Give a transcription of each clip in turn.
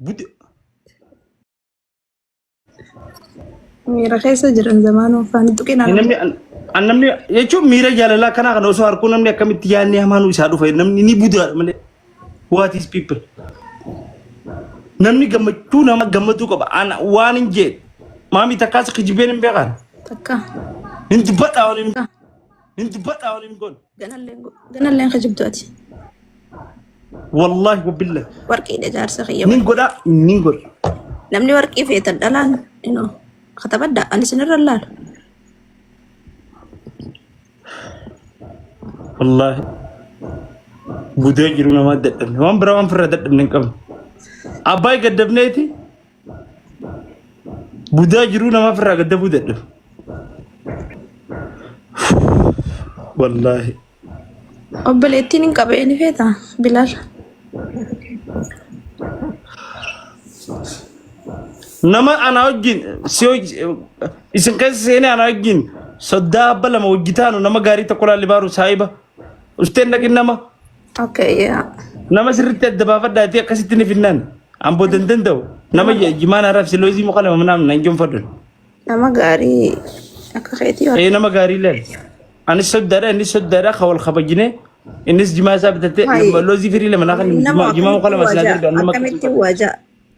بود ميرا خيسة جرن زمان وفان تكين namni namni jechuun miira jaalalaa kana kan osoo harkuu namni akkamitti yaadni hamaan isaa dhufa namni ni budaa malee what is people namni gammachuu nama gammachuu qaba ana waan hin jee maami takkaas kijibeen hin beekan تكا hin dubbadhaa waliin goon جنال لين خجبتواتي wallahi wabillah ورقي ده جار سخية nin godha nin god نمني ورقي في تدلان إنه خطبت ده أنا سنر اللال wallahi budaa jiru nama dadhabne waan biraa waan firra dadhabne hin qabne abbaay gaddabneeti budaa jiru nama firraa gaddabuu dadhabe wallahi أبليتين إنك بيني فيتا بلال nama ana wajjin isin keessa seenee ana wajjin soddaa abba lama wajjitaanu nama gaarii tokko laalli baaru saahiba usteen dhaqin nama أوكي يا nama sirriitti adda baafadhaati akkasitti ni finnaan amboo danda'u nama jimaan haraaf siloozii muka lama manaam nan jonfadhan nama gaarii akka keetii ee nama gaarii leen anis soddaadha kawal kabajine innis jimaa isaa bitate loozii firii lama naa kan jimaa muka lama sinaa gargaar nama akkamitti waja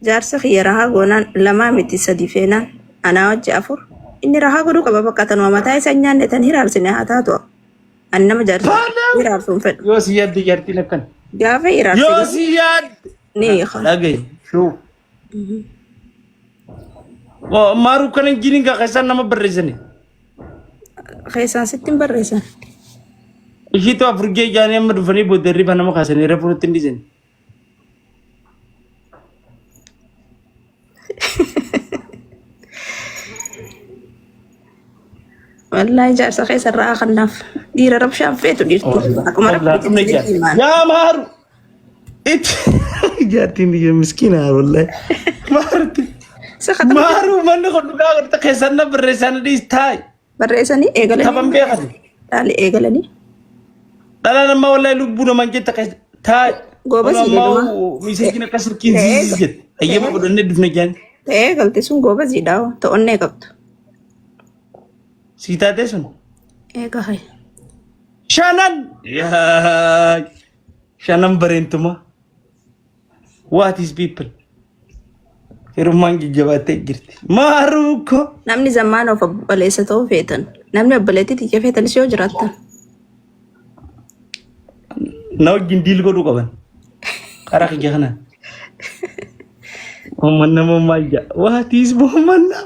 jaarsa kiyya rahaa goonaan lamaa miti sadi feenaan anaa wajji afur inni rahaa godhuu qaba bakka tanuma mataa isa nyaanne tan hiraarsine haa taatu ani nama jaarsa hiraarsuun fedhu yoo si yaadde jaartiin akkan gaafa yoo hiraarsu si yaadde ni dhagaye shuu maaru kana jiniin gaa keessaan nama barreessane keessaan sittiin barreessan ishiitu afurgee jaanii amma dhufanii booda hirriba nama kaasanii refuutti hin dhiisani wallahi jaarsa keessa irraa kannaaf dhiira rabshaan feetu dhiirtu akkuma rabbiitti yaa maaru it jaartiin biyya miskiina wallahi maarutti maaru manni kun dhugaa godhata keessaan na barreessanii dhiis taa'e barreessanii taban eegalanii beekati dhaali eegalanii dhala namaa wallahi lubbuu namaan jetta keessa taa'e Goobas jedhama. miseekin akka sirkiin ziizii jette ayyama godhannee dhufne jaani ta'ee galti sun gooba ziidhaawo ta'onnee qabdu sii taatee sun eega hay shanan yaa shanan bareentuma what is people hirummaan jajjabaatee jirti maaruuko namni zammaan of obboleessa ta'uu feetan namni obboleettii xiyya feetanis yoo jiraattan na wajjin diil godhuu qaban karaa kiyya kanaan uummanna maal jaa what is uummanna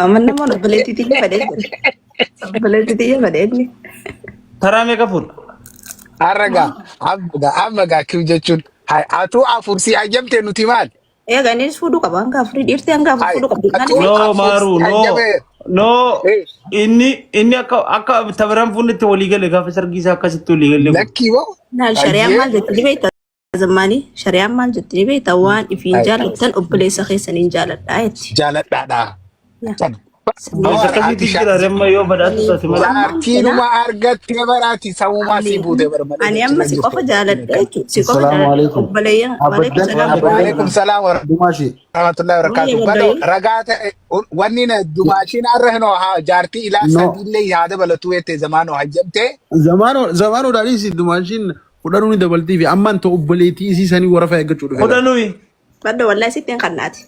amma namoonni obboleettii xiyya fedhee jira obboleettii xiyya fedhee inni taraa meeqa fuudha Araga, amma kim jechuun atuu afur si ajamte nuti maal? eega innis fuudhuu qaba hanga afurii dhiirtee hanga afur fuudhuu qabdi no maaru no inni akka tabaran fuunnetti walii gale gaafa sargiisaa akkasitti walii galee Lakkii moo? naal shari'aan maal jetti ni beekta zammaanii shari'aan maal jetti ni beekta waan ifiin jaalattan obboleessa keessaniin jaaladhaa jetti Jaaladhaadha. akkasitti jira remma yoo badhaatu taate malee Jaartiinuma argatte baraati samumaa si buute barbaade. ani amma si qofa jaaladha jechuudha si qofa Assalamu jaaladha alaikum. obboleeyyan waalaikum salaam Waalaikum salaam Dumashi. warahmatullahi wabarakatuh. Bado ragaata wanni na dumaashiin arrahno ha jaartii ilaa No. sadillee yaada balatu wete zamaano hajjamte. Zamano dhaadhiisi dumaashiin kudhanuu ni dabaltii fi ammaan ta'u obboleettii isii sanii warafa eeggachuu dhufe. kudhanuu badda wallahi sittiin kannaati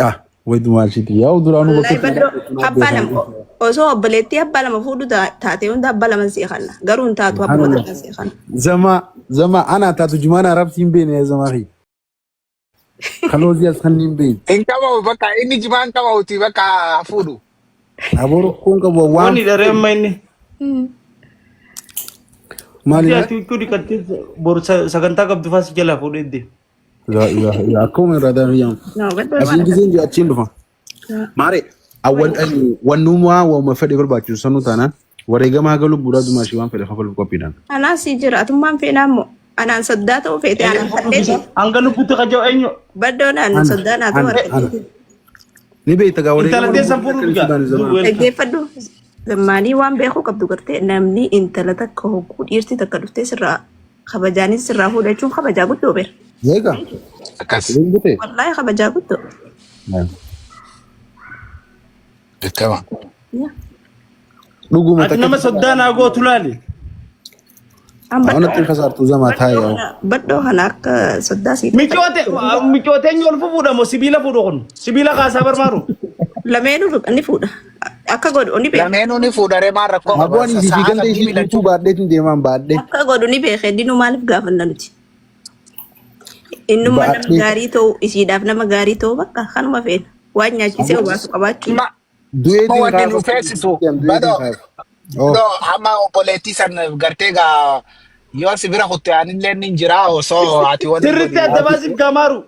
Ah, way dumaashiiti. Yaa'u duraanuu wallahi badda abbaa lama osoo obboleettii abbaa lama fuudhu taate hunda abbaa lama sii kanna garuu hin taatu abboota kan sii kanna Zama ana taatu jumaana arabsi hin beene zama fi. Kaloozi as kan hin beene. In kama bakka inni jimaan kama uti bakka fuudhu. Abooro kun qabu waan wani dha remma inni maali? ati kudi kattee bor sagantaa qabdu faas jalaa fuudhee deema Akkuma irraa daariyamu. no badda Asiin giseen jaachiin dhufa. Maare awwal wannumaa waama fedhe barbaachisu sanuu taanaan wareegamaa galu bu'uuraa dumaashii waan fedhe fafalu qophiidhaan. anaa sii jiraatummaan feenaa immoo anaan soddaa ta'uu feete anaan fadheeti hanga lubbuutti qaja'u eenyu baddoon anaan soddaa naa ta'uu argateeti Ni beekta gaa intala deessan fuudhu dhugaa dhaggeeffadhu Zammaanii waan beeku qabdu gartee namni intala takka hogguu dhiirti takka dhuftee sirraa kabajaanis sirraa fuudha jechuun kabajaa guddoo beera. Yeega. akkas Lingute. Wallaahi kabajaa guddoo. beekama. Dhuguma ati nama soddaan gootu laali. Aunatti kasartu zama tayo. Badhoo kana akka soddaa sii Micootee ol fuudha moo sibiila fuudhu kun? Sibiila kaasaa barbaaru. lameenuu ni fuudha. Akka godhu ni beeka. Lameenuu ni fuudharee maal rakkoo qaba? Abuan isi ganda isi itu baadheetiin deemaan baadhee. Akka godhu ni beeka. Inni nu maaliif gaafanna nuti? Innummaa nama gaarii ta'u isiidhaaf nama gaarii ta'u bakka kanuma feena. Waan nyaachisee obaasu qabaachuu. Du'eetiin wanti nu feesisu badoo amma obboleettii san gartee gaa yoo si bira kutte anillee ni jira osoo ati waliin Sirriitti adda baasiif gaamaaru.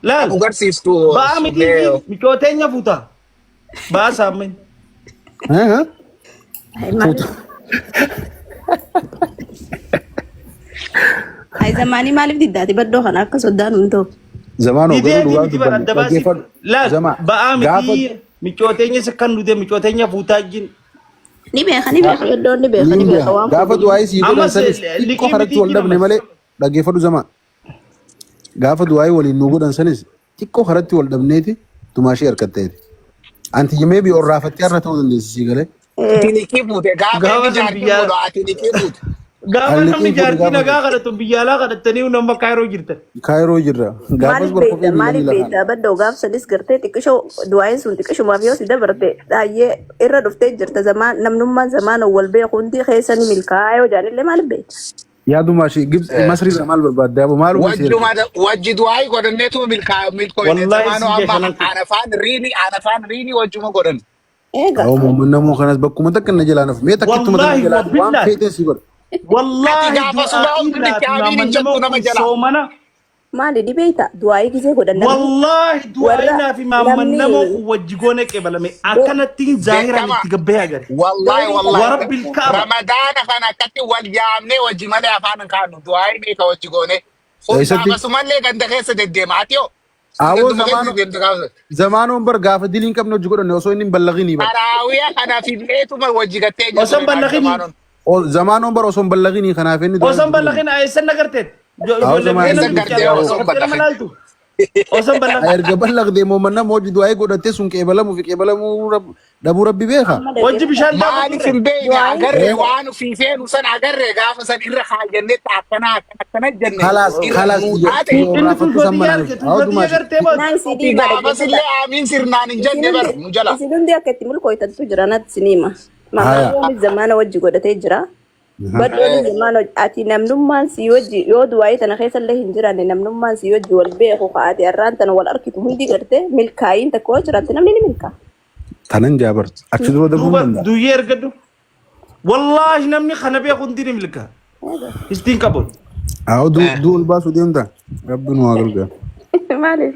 Laal. agarsiiftu Ba'aa miti micooteenya fuuta. Ba'aa saammen. Hai zamaanii maaliif diddaati baddoo kana akka soddaan hin ta'u. Zamaan Didee ogalu miti bara adda baasiif. Laal. Ba'aa miti micooteenya sakkan dute micooteenya fuutaa jin. Ni beeka baddoon ni beeka waan gaafa du'aa isii godhan Ammas sanis liqii xiqqoo karatti wal miti dhabne namas. malee dhaggeeffadhu zama. Gaafa du'aa waliin nu godhan sanis xiqqoo karatti wal dhabneeti tumaashee harkatteeti. Anti jimee bi orraafattee har'a ta'uu dandeessi sii galee. ati ni kifuute gaafa Gaafa inni jaartii biyyaa- godhu ati ni kifuute. Gaafa Alli namni xiqqoo jaartii gaafa- nagaa kadhatu biyya alaa kadhatanii nama kaayiroo jirtan. Kaayiroo jirra. Gaafas barfafee maaliif biyyanii beektaa baddoo gaafsanis gartee xiqqishoo du'aayin sun xiqqishumaaf yoo si dabarte baay'ee irra dhuftee jirta zamaan namnummaan zamaan wal beeku hundi keessa ni milkaa'aa yoo jaanillee maaliif beekta. yaaduma shi Gibs Masri irraa maal barbaadde abu maal wajji du'aayi godhanneetu milkooyne Wallahi zamaanoo si amma jechanan- anafaan riinii wajjuma godhan. Eega namoo kanas bakkuma takka na jalaa naf mee takkittuma Wallahi, takka jalaa waan wabillahi. feetee si godha. Wallaahi gaafa subaa hundi kaabiin hin jettu nama jala. soomana. maali ni beekta du'aayii gisee godhan Wallaahi du'aayinaa fi maamman namni- namoo wajji goone qeebalame akkanattiin zaahiraan itti gabbee agare. Wallahi Warabbil Kaaba. Ramadaana kana akkatti wal yaamnee wajji malee afaan hin kaanu du'aayi beeka wajji goone. Eessatti? Akkasumallee ganda keessa deddeema ati yoo. Awoo zamaanoon bar gaafa dilii hin qabne hojii godhanne osoo inni hin ballaqinii bar. Araawiyaa kana fidneetuma wajji gattee jirtu. Osoo hin ballaqinii. Zamaanoon bar osoo hin ballaqinii kanaaf inni Osoo ballaqin eessan nagarteet. Eessan gartee osoo hin ballaqin. Osoo hin ballaqin. erga ballaqdee moomanna hojii du'aa godhattee sun qeebalamuu fi qeebalamuu dhabuu rabbi beeka. Wajji bishaan Maaliif hin beekne agarree waan fiifeenu san agarree gaafa san irra kaayannee akkana jenne. Kalaas Inni fulfootii yaarte fulfootii agartee boos. Gaafasillee aamiin sirnaan hin jenne bar nu jala. isin hundi akka itti mulkooytantu jira natti sinima maamaanis zamaana wajji godhatee jira baddoon zamaana ati namnummaan si wajji yoo du'aayii tana keessa illee hin jiraanne namnummaan si wajji wal beeku ka'aate har'aan tana wal arkitu hundi gartee milkaa'iin takka yoo jiraatti namni ni milkaa. Tanan jaabar achi dura darbuu Duuba danda'a. duyyee ergadhu. Wallaahi namni kana beeku hundi ni milka. Istiin qabuun. Awoo du'ul baasuu deemta rabbi nu haa gargaaru. Maaliif?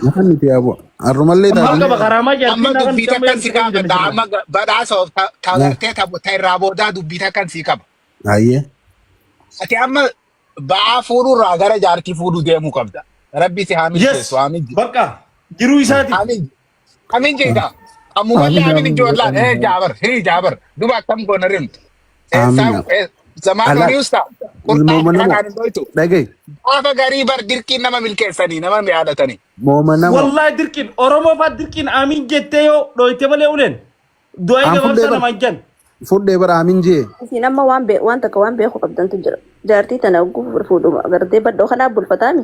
Nafan nuti yaaboo harrumallee Amma taate qaba karaamaa Amma jaartiin dubbii takkan si qaba. Amma badhaasoof tagartee ta irraa boodaa dubbii takkan si qaba. ayyee Ati amma ba'aa fuudhurraa gara jaartii fuudhuu deemuu qabda. Rabbi si haa Yes. milkeessu haa milkeessu. Bakka jiruu isaati. Amin jeeta. Ammumallee amin ijoollaan jaabar jaabar duba akkam goona rimtu. Zamaan horius ta'a. Ilmooma nama Kanaan hin dhoytu. dhagaye Gaafa garii bar dirqiin nama milkeessanii nama yaadatanii. mooma nama Wallaahi dirqiin Oromoo fa'aa dirqiin amiin jettee yoo dhoyte malee uleen. Du'aa Aan gabaabsa fuudhee namaan jan. fudhee bara amin jee Isin amma waan takka waan beeku qabdantu jira. Jaartii tana ogguu fuudhuma gartee baddoo kanaaf bulfataami.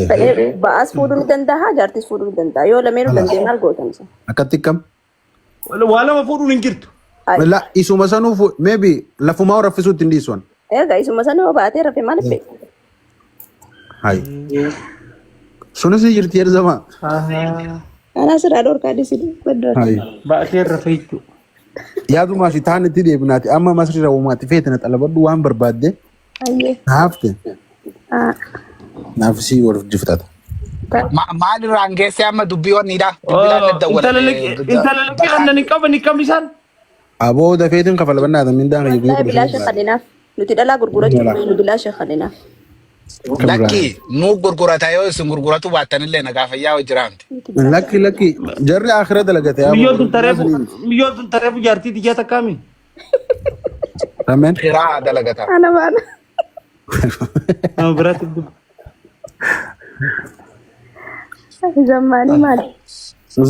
Ta'ee ba'aas fuudhuu ni danda'a jaartiis fuudhuu ni danda'a yoo lameenuu danda'e maal gootan isa. akkatti kam Waa lama fuudhuun hin jirtu. la isuma sanuu maybe lafumaa raffisuutti hin dhiisuun Egaa isuma sana yoo baatee rafee maaliif beeku? hay sunis ni jirti yerzamaa Anaa sirraa dhorkaa dhiisii baddoo. hay Baatee rafee jechuudha. yaadumaa si taan itti deebinaati amma masri rawumaatti feetana xalabadhu waan barbaadde Ayyee. naafte naaf si warf jiftata Maalirraan geessee amma dubbii wanniidha. Intala liqii aannan hin qaban hin qabni isaan. aboo dafeetiin kafala bannaata mindaan kan Wallahi yuubii bilaasha kadhinaaf nuti dhalaa gurgurachuuf nu bilaasha kadhinaaf. Lakki nu gurgurata yoo isin gurguratu baattanillee nagaa fayyaa hojjiraamti. Lakki jarri akhira dalagate yaa Miyyootun tareefu jaartii xiyyaa takkaami. Amen. Firaa dalagata. Ana baana. Nama biraatti dubbi. Zammaanii maali?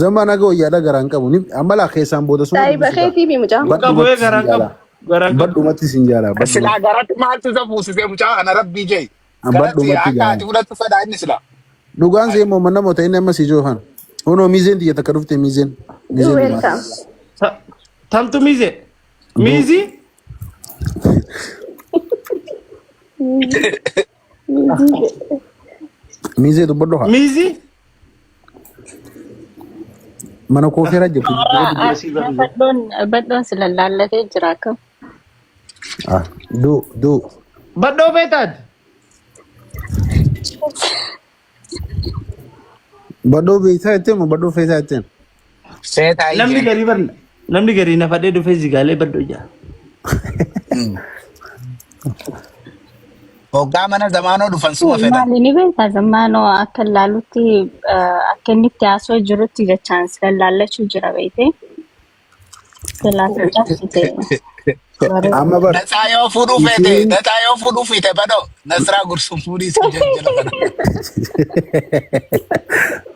Zaman aga wayyaadha garaan qabu ni amala keessaan booda sun. Taayiba keetii fi mucaa. Qabu garaan qabu. Garaan qabu. Badhumatti sin jaala. Silaa garatti maaltu isa fuusisee mucaa ana rabbii jee. Garatti akka ati fudhattu fedha inni sila. Dhugaan see immoo manna moota inni amma si joofan. Hunoo miizeen xiyya takka dhufte miizeen. Welcome. Tamtu miize. Miizi? Miizee dubbadho haa. Miizi? Mana koofeera jirtu. Baddoon sila laallatee jira akkam. Du. Badhoo beetaati? Badhoo beektaa jetteen moo badhoo feetaa jetteen? Seetaa Namni ijee. garii barna. Namni garii na fadhee dhufee zigaalee badhoo jaa. Hoggaa mana zamaanoo dhufan suma fedhan. Maali ni beektaa zamaanoo akka laalutti akka inni itti haasoo jirutti jechaan sila laallachuu jira beekte. Amma bar. Nasaa yoo fuudhuu feete badoo Nasraa Gursuun fuudhii si jala kana.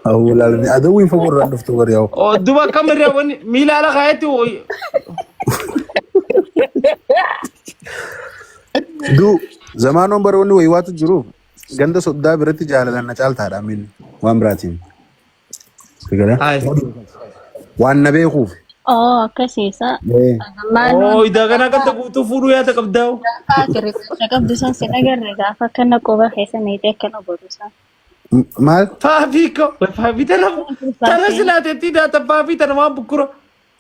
Awwaalni adawwiin fagoorraa dhuftu bari yaa'u. Duba kamirraa wani miila ala kaayetti Du zamaanoon bara wanni wayiwaatu jiru ganda soddaa biratti jaalalan na caaltaadha min waan biraatiin. Waan na beekuuf. Akkasiisa. Zamaanoo. Idaa kana qabda guutuu fuudhuu yaada qabdaa. Gaafa qabdu san si agarre gaafa akkana quba keessa neetee akkana godhu san. Maal? Faafiko. Faafii tana silaateetti daata faafii tana waan bukkura.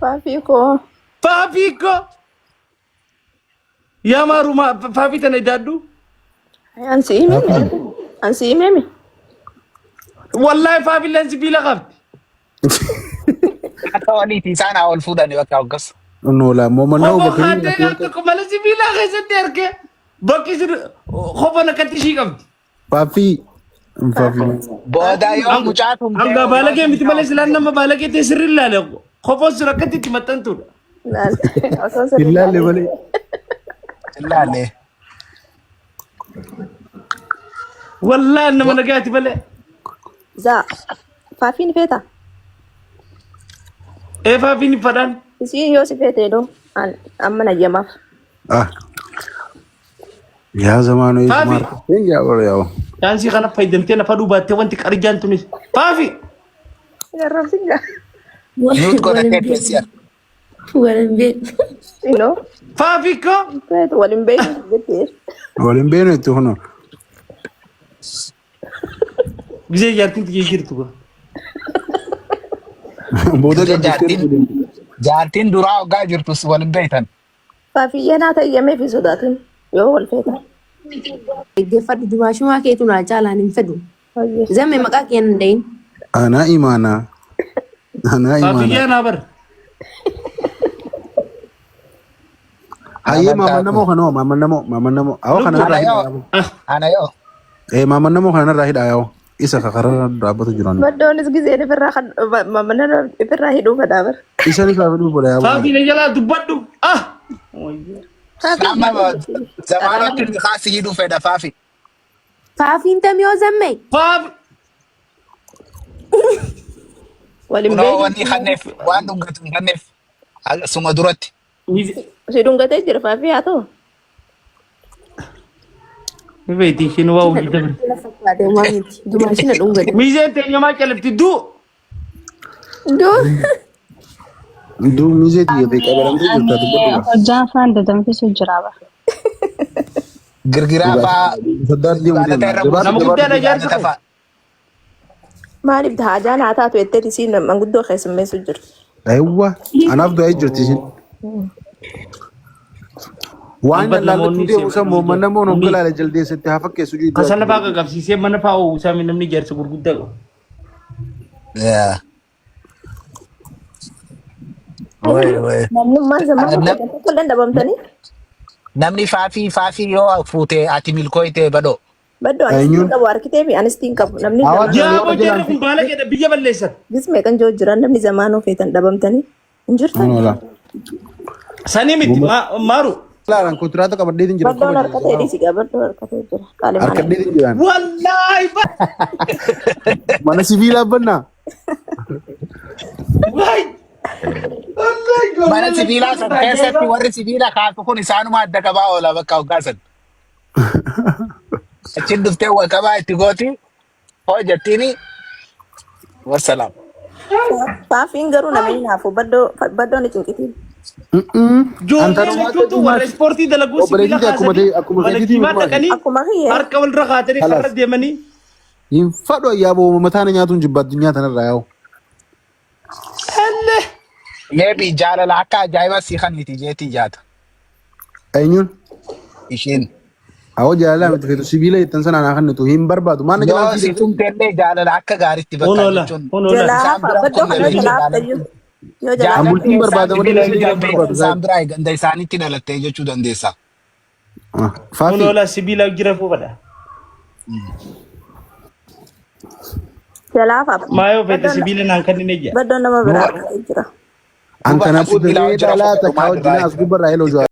Faafiikoo. Faafiko. Yaa maaruma faafii tana idaaddu. Ansi himemi. Wallahi faafii leen sibiila qabdi. Akka waliiti isaan ol fuudhani bakka hoggas. Noola moomannaa Kobo bakka haatee akka mala sibiila keessatti argee bakki isin kobo nakkatti ishii qabdi. Faafii. Booda yoo mucaa tumtee. Hanga baalagee miti malee silaan nama baalagee ta'e sirri ilaale koboon sun akkatti itti maxxantuudha. Ilaalle malee. Ilaalle. Wallahi nama nagaati malee. Zaa. Faafiin feeta. Faafii ni fadhaan. Isiin yoo si feetee doo amma nayyamaaf. Yaa zamaanoo Faafii. eegumaa. Yaa bara yaa'u. Yaansii kana fayyadamtee na faduu baattee wanti qarjaan tunis. Faafii. Garrabsinga. Nuut godhatee keessi Walin beeku. Inoo. Faafii koo. Feetu walin beeku jettee. Waliin beenu itti hunoo. Gisee jaartiin tiyee jirtu koo. Booda gabbistee. Jaartiin duraa hoggaa jirtus waliin beektan. Faafiyyee naa tayyamee fi sodaatin yoo wal feetan. Deeffadhu dubaashumaa keetu naa caalaan hin fedhu. Zamme maqaa kee hin dayin. Anaa imaanaa. Faafiyyaa naa bara. Hayyee maamannamoo kanoo maamannamoo. Awwa kanarraa hidhaa. Ana yoo. Maamannamoo kanarraa hidhaa yaa'u. Isa kakarra dhaabbatu jiran. Baddoonis giseen ifirraa hidhuu fedhaa bara. Isaanis haa fedhuu godha yaa'u. Faafii na jalaa dubbadhu. Amma zamaanootti kaasii hidhuu fedha faafi. Faafiin tamiyoo zamme. Faafii. Walin Kunoo beeku. wanni kanneef waan dhungatu hin kanneef suma duratti. Si dhungatee jira faafii haa ta'u. Beeti ishiin waa hojii dabre. Fakkaatee waan miti. Dubaashina dhungate. Miizeen teenyamaa calabti duu. Duu miizee xiyyeeffate qabalamtee jirtaa dubbatu. Hojjaa afaan dadamfisu jira bara. Girgiraa fa'aa. Saddaat deemu deema. Nama guddaadha jaarsa. Maaliif haajaan haa taatu jettee isiin manguddoo keessummeessu jiru. Aywa anaaf du'aa jirti isin. Waan laallattuu deemu san moommannamoon hoggalaale jaldeessatti haa fakkeessu jiru. Kasana fa'aa qaqqabsiisee mana fa'aa uwwisaa namni jaarsa gurguddaa qabu. Namnummaan zamana tokko dandabamtanii. Namni faafii yoo fuute ati milkooyte badoo. Baddo anistiin qabu harkitee fi anistiin qabu namni Awwaaj zamaan Jaabo jarri kun baala jedha biyya balleessan. gismee kan jiran namni zamaan ofeetan dhabamtanii hin jirtan. Wala. Sanii miti maaru. Laalan kontiraataa qabadhee jira. Baddoon harkatee dhiisi gaa baddoon harkatee jira. Qaalimaan Harkadhee jiraan. Wallaahi Mana sibiilaa bannaa. waay. Mana sibiilaa sana keessatti warri sibiila kaasu kun isaanuma adda qabaa oola bakka hoggaasan. Achiin dhuftee wal qabaa itti gooti. Hoo jettiini. Wassalaam. faafiin garuu nama hin haafu baddoon ni cinqitiin. Joollee jechuutu warra ispoortii dalaguu sibiila kaasanii malakkiimaa dhaqanii Akkuma kiyya harka walirra kaatanii karra deemanii. Hin fadhu ayyaaboo mataan nyaatuun jibba addunyaa tanarraa yaa'u. Hellee. Meebii jaalala akka ajaa'ibaa si kaniiti jeetii jaata. Eenyuun? Isheen. Awwa jaalalaa miti feetu sibiila jettan sanaan haa kennitu hin barbaadu. Maana Yoo jalaan si tumteellee jaalala akka gaariitti bakka Honoola. jechuun. Honoola. jalaa hafa baddoo kana jalaa haftayyuu yoo jalaa Jaalala. Bultiin barbaada malee Sibiila sibiila barbaadu. isaan biraa ganda isaaniitti dhalattee jechuu dandeessa. Faafi. Honoola sibiila jira fuufadha. jalaa hafa Maayoo feete sibiila naan kanneen ejja. baddoon nama biraa harkatee jira. Anta na fuudhee dhalaa takkaa wajjin as gubbarraa eloo